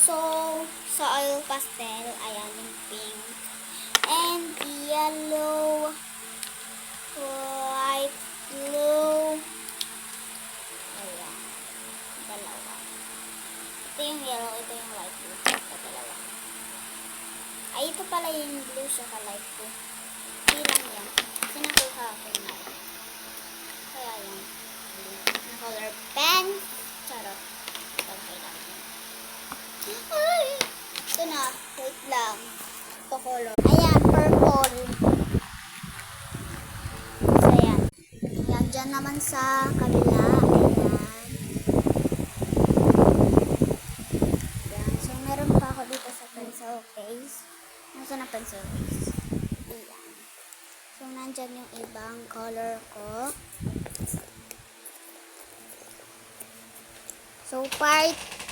So, sa oil pastel, ayan yung pink. And yellow, light blue. Ayan. Dalawa. Ito yung yellow, ito yung light blue. Ito dalawa. Ay, ito pala yung blue siya ka light blue. Hindi lang yan. Sinakuha ko na. Kaya yung blue. Na color pen. Charot. Ito lang yan. Ay! Ito na. Wait lang. Ito color. Ayan, purple. So, ayan. Ayan, dyan naman sa kabila. Ayan. So, meron pa ako dito sa pencil case. Nasaan na pencil case? Ayan. So, nandyan yung ibang color ko. So, part